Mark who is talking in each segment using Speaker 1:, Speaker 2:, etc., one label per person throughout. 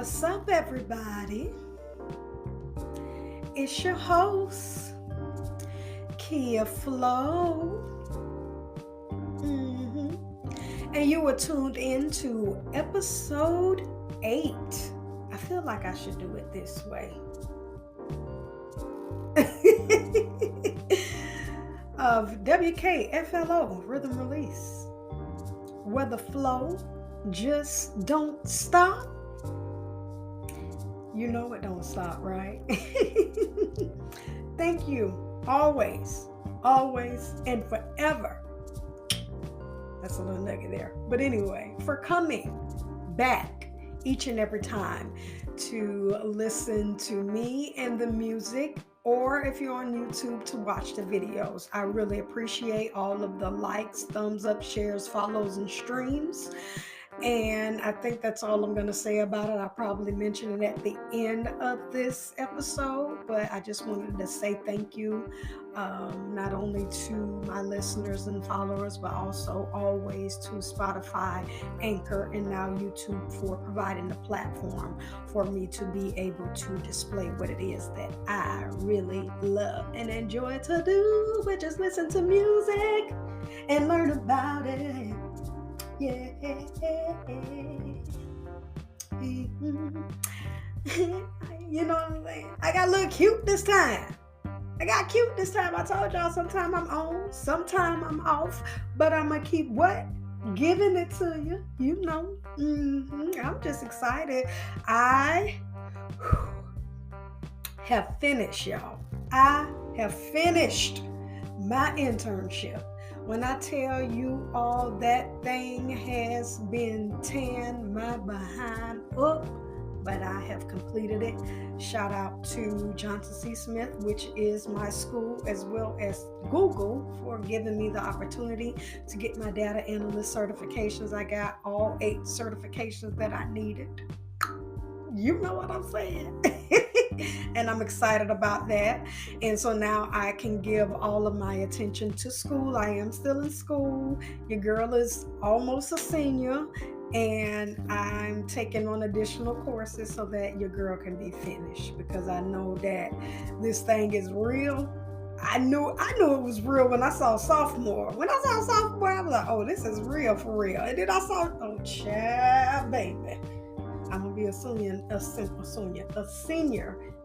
Speaker 1: What's up, everybody? It's your host, WKFLO. And you were tuned into episode 8. I feel like I should do it this way. Of WKFLO Rhythm Release, where the flow just don't stop. You know it don't stop, right? Thank you always, and forever. That's a little nugget there. But anyway, for coming back each and every time to listen to me and the music, or if you're on YouTube, to watch the videos. I really appreciate all of the likes, thumbs up, shares, follows, and streams. And I think that's all I'm going to say about it. I'll probably mention it at the end of this episode, but I just wanted to say thank you, not only to my listeners and followers, but also always to Spotify, Anchor, and now YouTube for providing the platform for me to be able to display what it is that I really love and enjoy to do, but just listen to music and learn about it. Yeah. You know what I'm saying? I got a little cute this time. I told y'all sometime I'm on, sometime I'm off, but I'm going to keep what? Giving it to you. You know. I'm just excited. I have finished, y'all. I have finished my internship. When I tell you all, that thing has been tearing my behind up, but I have completed it. Shout out to Johnson C. Smith, which is my school, as well as Google, for giving me the opportunity to get my data analyst certifications. I got all 8 certifications that I needed. You know what I'm saying? And I'm excited about that. And so now I can give all of my attention to school. I am still in school. Your girl is almost a senior, and I'm taking on additional courses so that your girl can be finished, because I know that this thing is real. I knew it was real when I saw sophomore. When I saw sophomore, I was like, oh, this is real for real. And then I saw, oh, child, baby, I'm gonna be a senior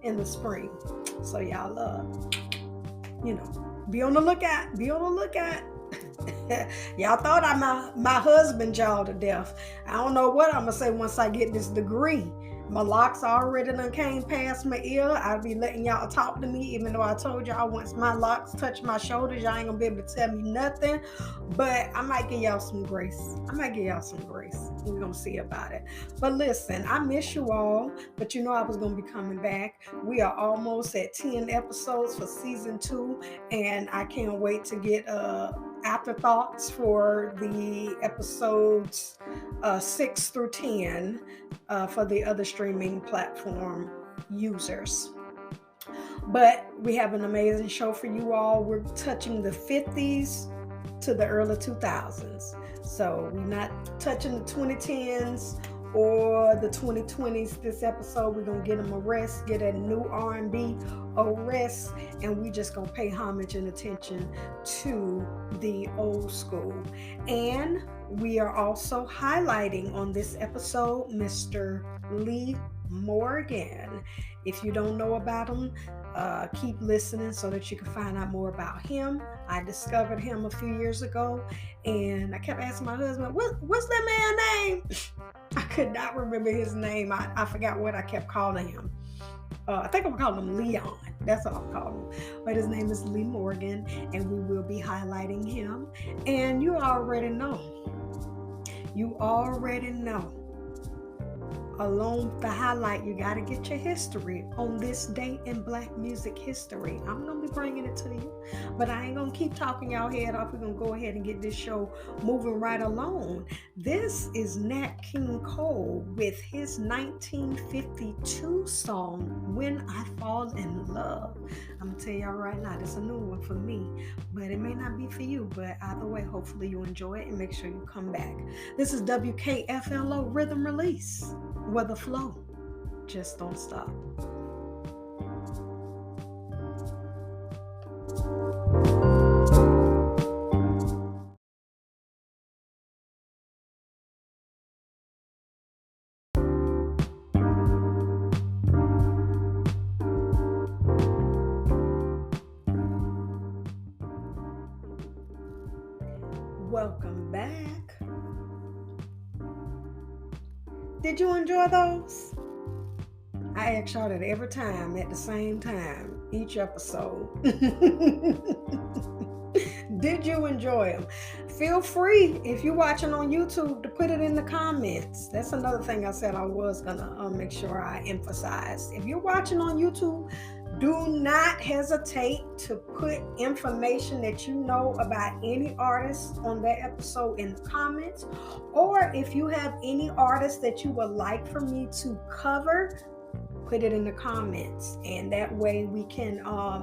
Speaker 1: in the spring. So y'all, be on the lookout. Y'all thought my husband y'all to death. I don't know what I'm gonna say once I get this degree. My locks already done came past my ear. I'll be letting y'all talk to me, even though I told y'all once my locks touch my shoulders, y'all ain't gonna be able to tell me nothing. But I might give y'all some grace. We're gonna see about it. But listen, I miss you all, but you know I was gonna be coming back. We are almost at 10 episodes for season 2, and I can't wait to get afterthoughts for the episodes 6 through 10 for the other streaming platform users. But we have an amazing show for you all. We're touching the 50s to the early 2000s. So we're not touching the 2010s or the 2020s this episode. We're going to get them a rest, get a new R&B a rest, and we just going to pay homage and attention to the old school. And we are also highlighting on this episode Mr. Lee Morgan. If you don't know about him, keep listening so that you can find out more about him. I discovered him a few years ago, and I kept asking my husband, what's that man's name? I could not remember his name. I forgot what I kept calling him. I think I'm calling him Leon. That's what I'm calling him. But his name is Lee Morgan, and we will be highlighting him. And you already know. Along with the highlight, you got to get your history on this day in Black music history. I'm going to be bringing it to you, but I ain't going to keep talking y'all head off. We're going to go ahead and get this show moving right along. This is Nat King Cole with his 1952 song, When I Fall in Love. I'm going to tell y'all right now, this is a new one for me, but it may not be for you. But either way, hopefully you enjoy it, and make sure you come back. This is WKFLO Rhythm Release, where the flow Just don't stop. Welcome back. Did you enjoy those? I ask y'all that every time at the same time, each episode. Did you enjoy them? Feel free, if you're watching on YouTube, to put it in the comments. That's another thing I said I was going to make sure I emphasize. If you're watching on YouTube, do not hesitate to put information that you know about any artist on that episode in the comments. Or if you have any artists that you would like for me to cover, put it in the comments, and that way we can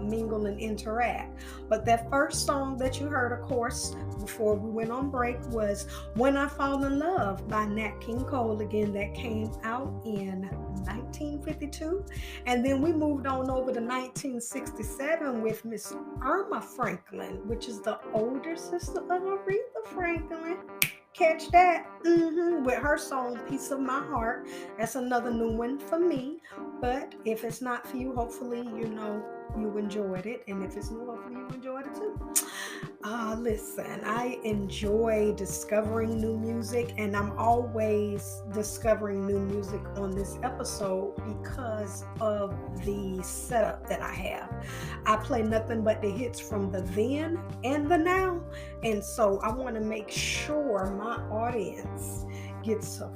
Speaker 1: mingle and interact. But that first song that you heard, of course, before we went on break, was When I Fall in Love by Nat King Cole. Again, that came out in 1952. And then we moved on over to 1967 with Miss Erma Franklin, which is the older sister of Aretha Franklin. Catch that? With her song Piece of My Heart. That's another new one for me. But if it's not for you, hopefully you enjoyed it. And if it's new, hopefully you enjoyed it too. Listen, I enjoy discovering new music, and I'm always discovering new music on this episode because of the setup that I have. I play nothing but the hits from the then and the now, and so I want to make sure my audience gets a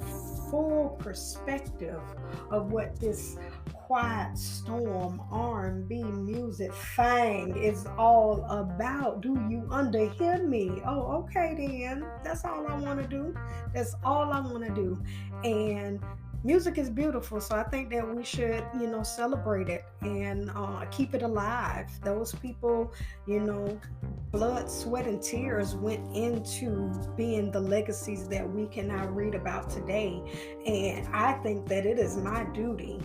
Speaker 1: full perspective of what this quiet storm R&B music thing is all about. Do you underhear me? Oh, okay then. That's all I want to do. That's all I want to do. And music is beautiful, so I think that we should, celebrate it and keep it alive. Those people, blood, sweat, and tears went into being the legacies that we can now read about today. And I think that it is my duty.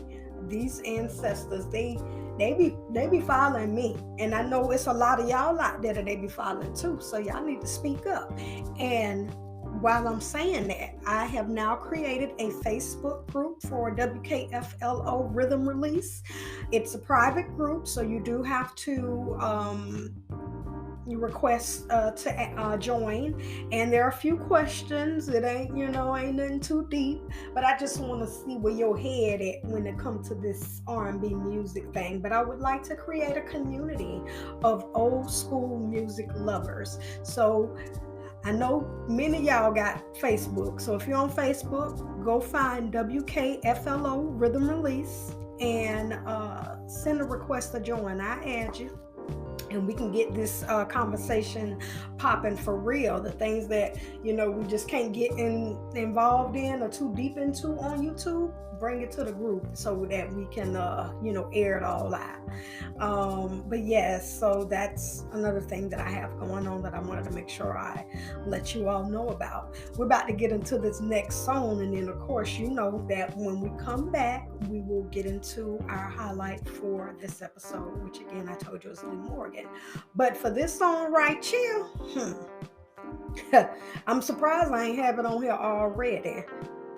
Speaker 1: These ancestors, they be following me, and I know it's a lot of y'all out there that they be following too. So y'all need to speak up. And while I'm saying that, I have now created a Facebook group for WKFLO Rhythm Release. It's a private group, so you do have to you request to join, and there are a few questions. It ain't nothing too deep, but I just want to see where your head at when it comes to this R&B music thing. But I would like to create a community of old school music lovers. So I know many of y'all got Facebook, so if you're on Facebook, go find WKFLO Rhythm Release and send a request to join. I add you, and we can get this conversation popping for real. The things that, we just can't get involved in or too deep into on YouTube, bring it to the group so that we can, air it all out. But yes, so that's another thing that I have going on that I wanted to make sure I let you all know about. We're about to get into this next song, and then of course, you know that when we come back, we will get into our highlight for this episode, which again, I told you was Lee Morgan. But for this song right here, I'm surprised I ain't have it on here already.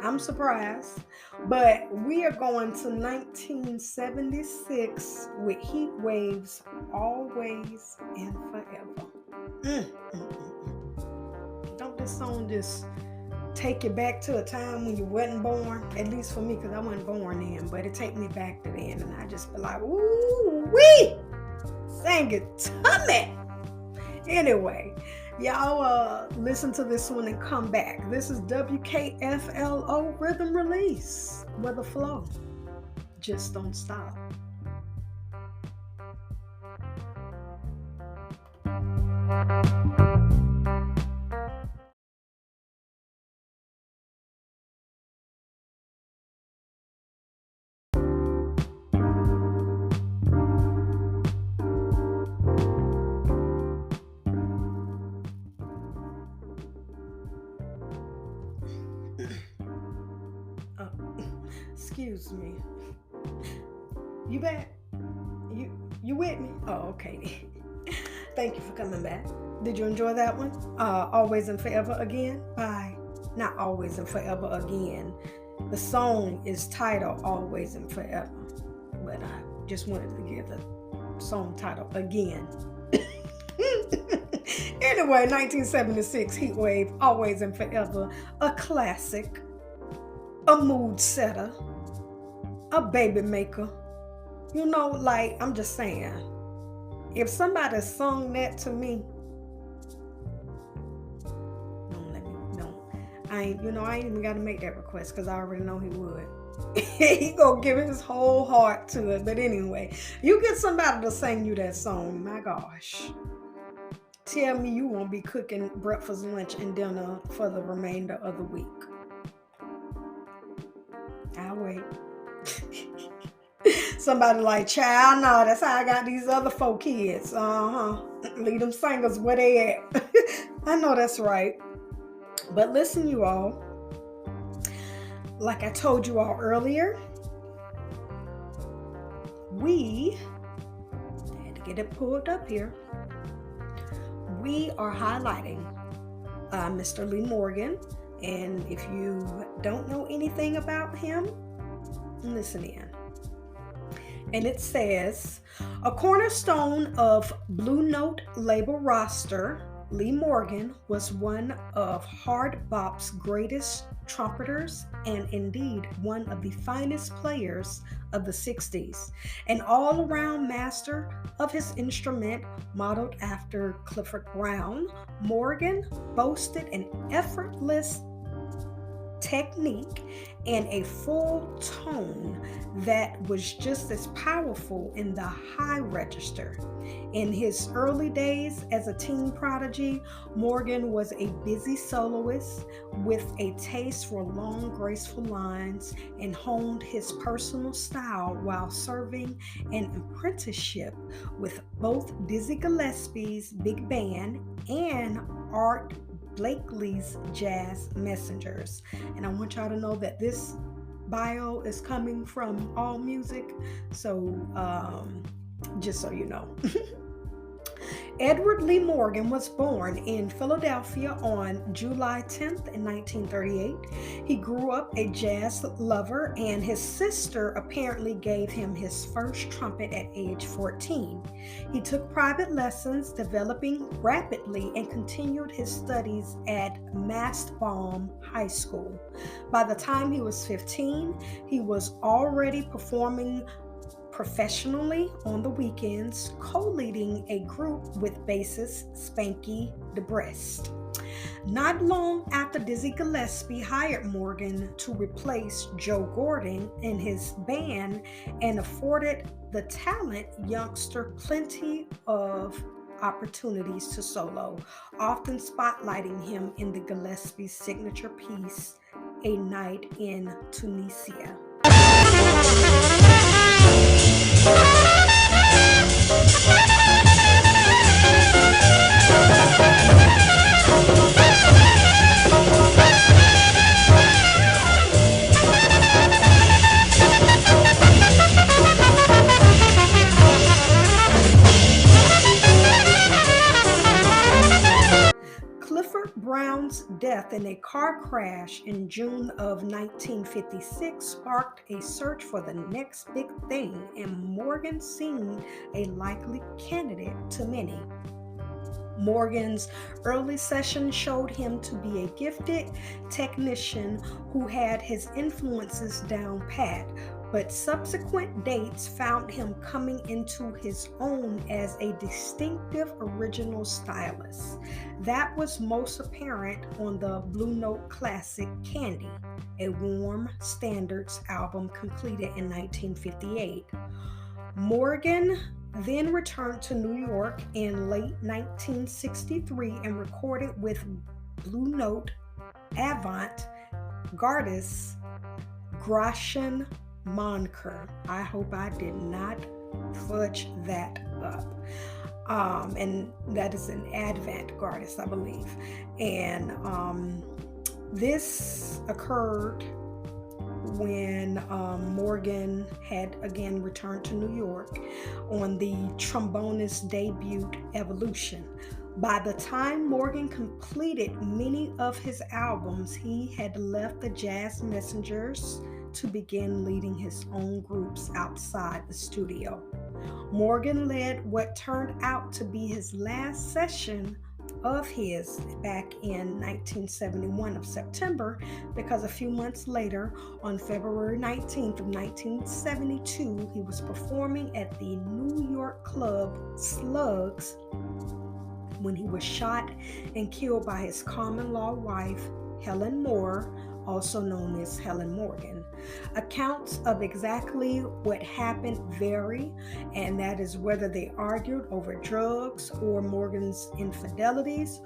Speaker 1: I'm surprised. But we are going to 1976 with Heatwave's Always and Forever. Don't this song just take you back to a time when you wasn't born? At least for me, because I wasn't born then, but it take me back to then, and I just be like, ooh wee, sing it to me. Anyway, y'all listen to this one and come back. This is WKFLO Rhythm Release, where the flow just don't stop. Excuse me. You back? You with me? Oh, okay. Thank you for coming back. Did you enjoy that one? Always and Forever Again by, not Always and Forever Again. The song is titled Always and Forever, but I just wanted to give the song title Again. Anyway, 1976 Heatwave, Always and Forever, a classic, a mood setter, a baby maker. You know, like, I'm just saying, if somebody sung that to me, I ain't even got to make that request because I already know he would. He gonna give his whole heart to it. But anyway, you get somebody to sing you that song, my gosh. Tell me you won't be cooking breakfast, lunch, and dinner for the remainder of the week. I'll wait. Somebody like, child, no, that's how I got these other 4 kids. Leave them singers where they at. I know that's right. But listen, you all, like I told you all earlier, we had to get it pulled up here. We are highlighting Mr. Lee Morgan. And if you don't know anything about him, listen in. And it says, a cornerstone of Blue Note label roster, Lee Morgan was one of hard bop's greatest trumpeters and indeed one of the finest players of the 60s. An all-around master of his instrument, modeled after Clifford Brown, Morgan boasted an effortless technique and a full tone that was just as powerful in the high register. In his early days as a teen prodigy, Morgan was a busy soloist with a taste for long, graceful lines and honed his personal style while serving an apprenticeship with both Dizzy Gillespie's big band and Art Blakey's Jazz Messengers. And I want y'all to know that this bio is coming from All Music, so just so you know. Edward Lee Morgan was born in Philadelphia on July 10th in 1938. He grew up a jazz lover, and his sister apparently gave him his first trumpet at age 14. He took private lessons, developing rapidly, and continued his studies at Mastbaum High School. By the time he was 15, he was already performing professionally on the weekends, co-leading a group with bassist Spanky Debra. Not long after Dizzy Gillespie hired Morgan to replace Joe Gordon in his band and afforded the talented youngster plenty of opportunities to solo, often spotlighting him in the Gillespie signature piece, A Night in Tunisia. Clifford Brown's death in a car crash in June of 1956 sparked a search for the next big thing, and Morgan seemed a likely candidate to many. Morgan's early sessions showed him to be a gifted technician who had his influences down pat, but subsequent dates found him coming into his own as a distinctive original stylist. That was most apparent on the Blue Note classic Candy, a Warm Standards album completed in 1958. Morgan then returned to New York in late 1963 and recorded with Blue Note avant-gardist Graceful Monker. I hope I did not fudge that up. And that is an avant-gardist, I believe. And this occurred when Morgan had again returned to New York on the trombonist debut Evolution. By the time Morgan completed many of his albums, he had left the Jazz Messengers to begin leading his own groups outside the studio. Morgan led what turned out to be his last session of his back in 1971 of September, because a few months later, on February 19th of 1972, he was performing at the New York club Slugs when he was shot and killed by his common-law wife, Helen Moore, also known as Helen Morgan. Accounts of exactly what happened vary, and that is whether they argued over drugs or Morgan's infidelities,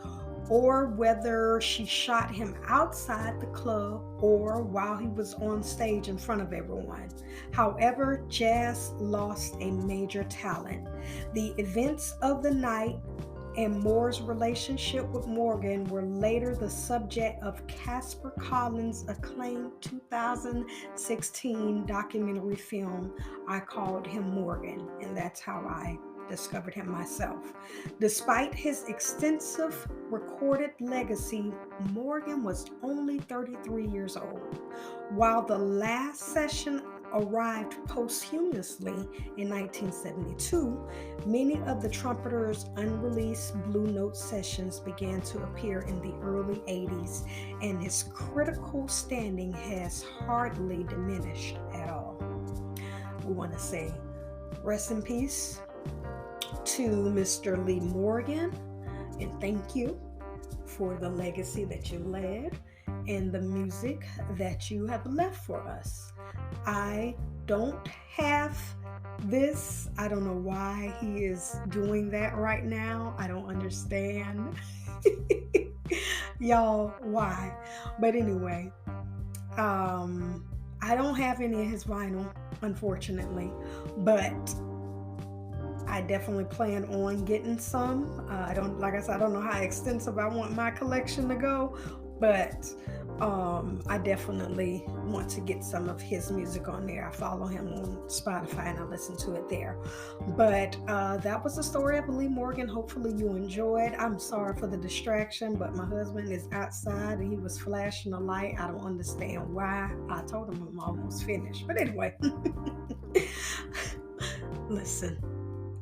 Speaker 1: or whether she shot him outside the club or while he was on stage in front of everyone. However, jazz lost a major talent. The events of the night and Moore's relationship with Morgan were later the subject of Casper Collins' acclaimed 2016 documentary film, I Called Him Morgan, and that's how I discovered him myself. Despite his extensive recorded legacy, Morgan was only 33 years old. While the last session arrived posthumously in 1972, many of the trumpeter's unreleased Blue Note sessions began to appear in the early 80s, and his critical standing has hardly diminished at all. We want to say rest in peace to Mr. Lee Morgan, and thank you for the legacy that you led and the music that you have left for us. I don't have this. I don't know why he is doing that right now. I don't understand. Y'all, why? But anyway, I don't have any of his vinyl, unfortunately, but I definitely plan on getting some. Like I said, I don't know how extensive I want my collection to go, but I definitely want to get some of his music on there. I follow him on Spotify and I listen to it there. But that was the story of Lee Morgan. Hopefully you enjoyed. I'm sorry for the distraction, but my husband is outside and he was flashing a light. I don't understand why. I told him I'm almost finished. But anyway, listen,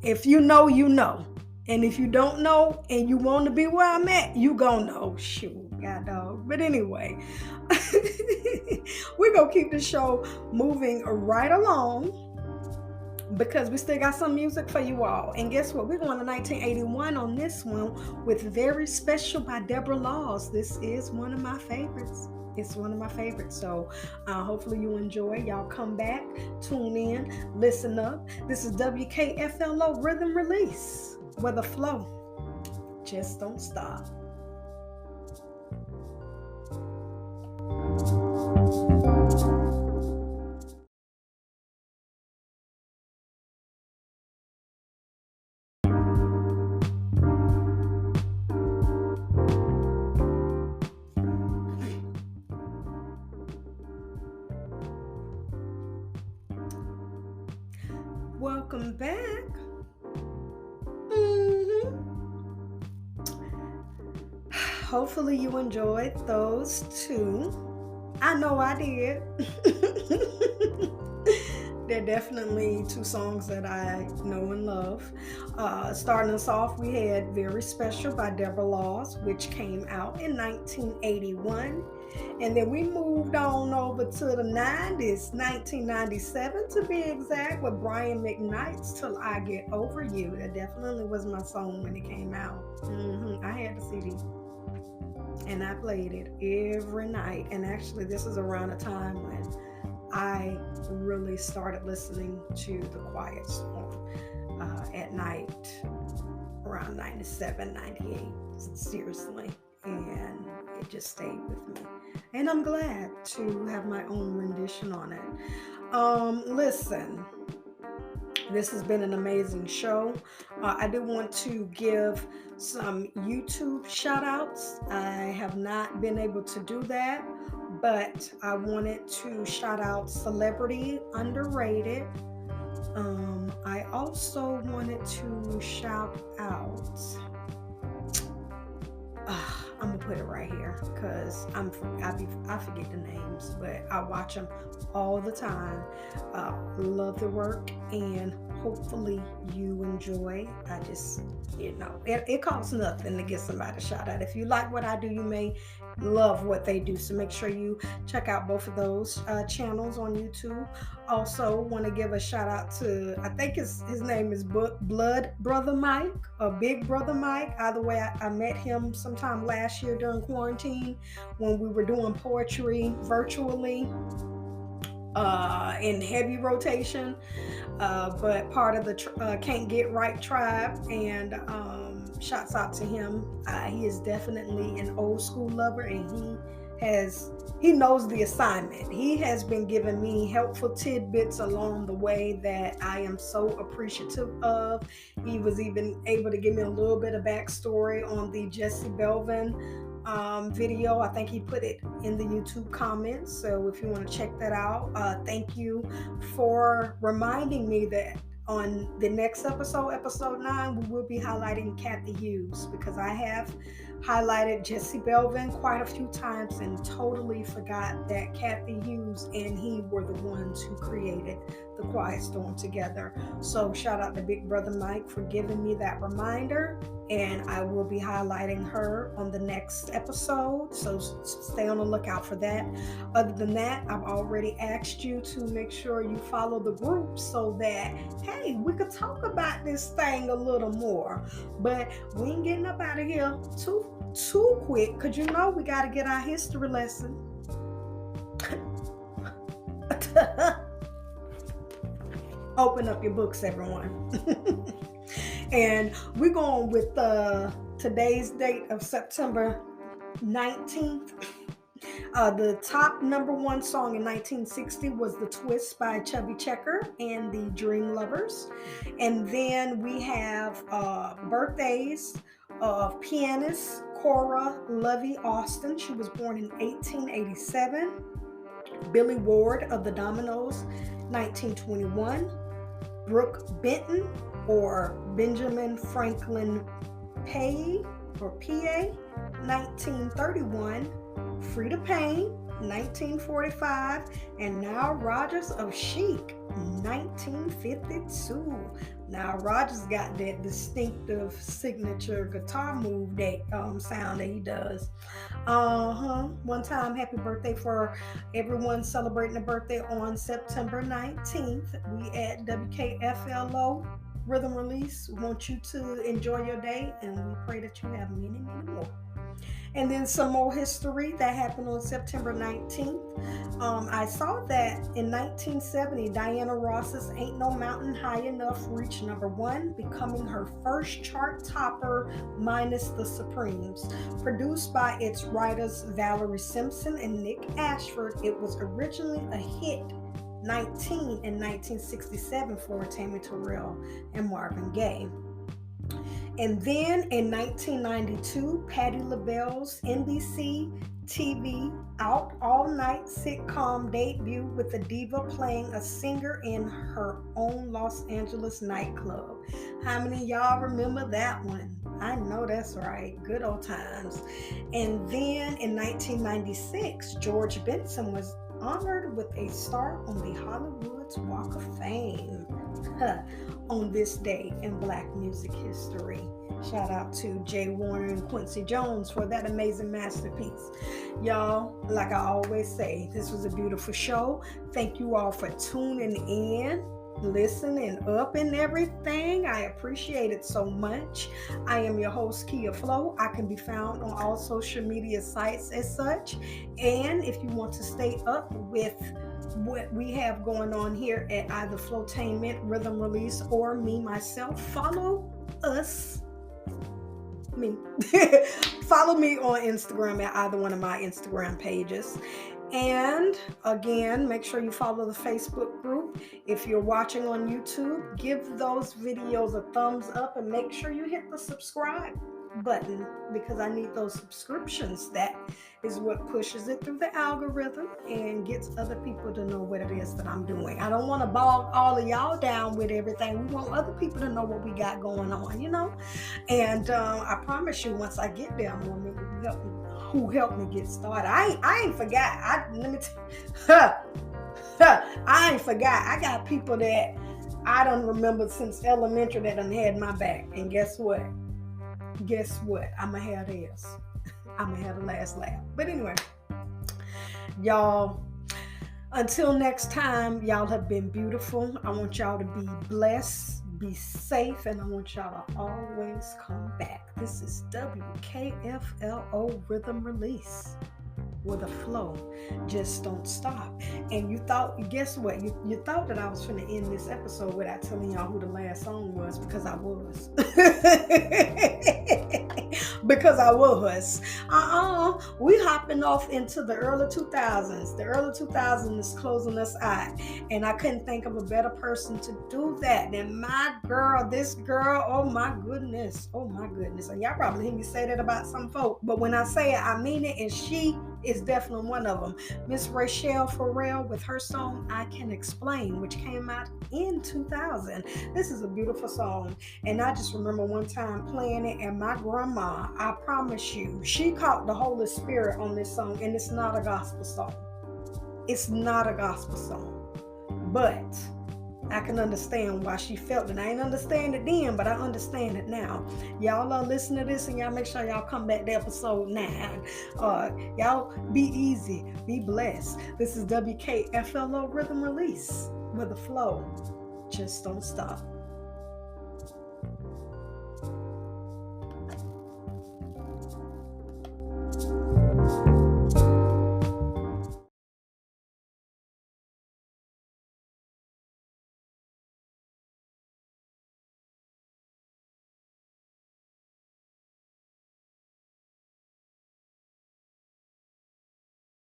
Speaker 1: if you know, you know. And if you don't know and you want to be where I'm at, you gonna know. Shoot, God dog. But anyway, we're gonna keep the show moving right along because we still got some music for you all. And guess what? We're going to 1981 on this one with Very Special by Debra Laws. This is one of my favorites. It's one of my favorites. So hopefully you enjoy. Y'all come back, tune in, listen up. This is WKFLO Rhythm Release, where the flow just don't stop. Welcome back. Hopefully you enjoyed those two. I know I did. They're definitely two songs that I know and love. Starting us off, we had Very Special by Debra Laws, which came out in 1981. And then we moved on over to the 90s, 1997 to be exact, with Brian McKnight's Till I Get Over You. That definitely was my song when it came out. I had the CD. And I played it every night. And actually, this is around the time when I really started listening to the Quiet Storm at night, around 97, 98, seriously. And it just stayed with me. And I'm glad to have my own rendition on it. Listen, this has been an amazing show. I do want to give some YouTube shout outs. I have not been able to do that, But I wanted to shout out Celebrity Underrated. I also wanted to shout out. I'm gonna put it right here because I forget the names, but I watch them all the time. Love the work, and hopefully you enjoy. I just, it costs nothing to get somebody a shout out. If you like what I do, you may love what they do. So make sure you check out both of those channels on YouTube. Also, want to give a shout out to, I think his name is Blood Brother Mike or Big Brother Mike. Either way, I met him sometime last year during quarantine when we were doing poetry virtually in heavy rotation, but part of the Can't Get Right tribe, and shouts out to him. He is definitely an old school lover, and he knows the assignment. He has been giving me helpful tidbits along the way that I am so appreciative of. He was even able to give me a little bit of backstory on the Jesse Belvin video. I think he put it in the YouTube comments. So if you want to check that out, thank you for reminding me that on the next episode 9, we will be highlighting Kathy Hughes, because I have highlighted Jesse Belvin quite a few times and totally forgot that Kathy Hughes and he were the ones who created the Quiet Storm together. So shout out to Big Brother Mike for giving me that reminder, and I will be highlighting her on the next episode, so stay on the lookout for that. Other than that, I've already asked you to make sure you follow the group so that, hey, we could talk about this thing a little more. But we ain't getting up out of here too quick, because we got to get our history lesson. Open up your books, everyone. And we're going with today's date of September 19th. The top number one song in 1960 was The Twist by Chubby Checker and the Dream Lovers. And then we have birthdays of pianist Cora Lovey Austin. She was born in 1887. Billy Ward of the Dominoes, 1921. Brooke Benton or Benjamin Franklin Pay or PA, 1931. Frida Payne, 1945, and Nile Rodgers of Chic, 1952. Now Rodgers got that distinctive signature guitar move that sound that he does. One time, happy birthday for everyone celebrating a birthday on September 19th. We at WKFLO Rhythm Release want you to enjoy your day, and we pray that you have many, many more. And then some more history that happened on September 19th. I saw that in 1970, Diana Ross's Ain't No Mountain High Enough reached number 1, becoming her first chart topper minus the Supremes. Produced by its writers Valerie Simpson and Nick Ashford, it was originally a hit 19 in 1967 for Tammy Terrell and Marvin Gaye. And then in 1992, Patti LaBelle's NBC TV Out All Night sitcom debut with the diva playing a singer in her own Los Angeles nightclub. How many of y'all remember that one? I know that's right. Good old times. And then in 1996, George Benson was honored with a star on the Hollywood's Walk of Fame on this day in Black music history. Shout out to Jay Warner and Quincy Jones for that amazing masterpiece. Y'all, like I always say, this was a beautiful show. Thank you all for tuning in, listening up and everything. I appreciate it so much. I am your host, Kia Flo. I can be found on all social media sites as such. And if you want to stay up with what we have going on here at either Flotainment, Rhythm Release, or me, myself, follow us. Follow me on Instagram at either one of my Instagram pages. And again, make sure you follow the Facebook group. If you're watching on YouTube, give those videos a thumbs up and make sure you hit the subscribe button, because I need those subscriptions. That is what pushes it through the algorithm and gets other people to know what it is that I'm doing. I don't want to bog all of y'all down with everything. We want other people to know what we got going on, you know? And I promise you, once I get there, I'm going to remember who helped me get started. I ain't forgot. I ain't forgot. I got people that I done remembered since elementary that done had my back. And guess what? I'ma have theirs. I'ma have the last laugh. But anyway, y'all, until next time, y'all have been beautiful. I want y'all to be blessed, be safe, and I want y'all to always come back. This is WKFLO Rhythm Release, where the flow just don't stop. And you thought, guess what? You thought that I was finna end this episode without telling y'all who the last song was, because I was. Because I was. We hopping off into the early 2000s. The early 2000s is closing us out. And I couldn't think of a better person to do that than my girl, this girl. Oh my goodness. And y'all probably hear me say that about some folk. But when I say it, I mean it. And she is definitely one of them. Miss Rachelle Ferrell with her song I Can Explain, which came out in 2000. This is a beautiful song, and I just remember one time playing it, and my grandma, I promise you, she caught the Holy Spirit on this song. And it's not a gospel song. But I can understand why she felt it. I ain't understand it then, but I understand it now. Y'all listen to this, and y'all make sure y'all come back to episode 9. Y'all be easy, be blessed. This is WKFLO Rhythm Release, where the flow just don't stop.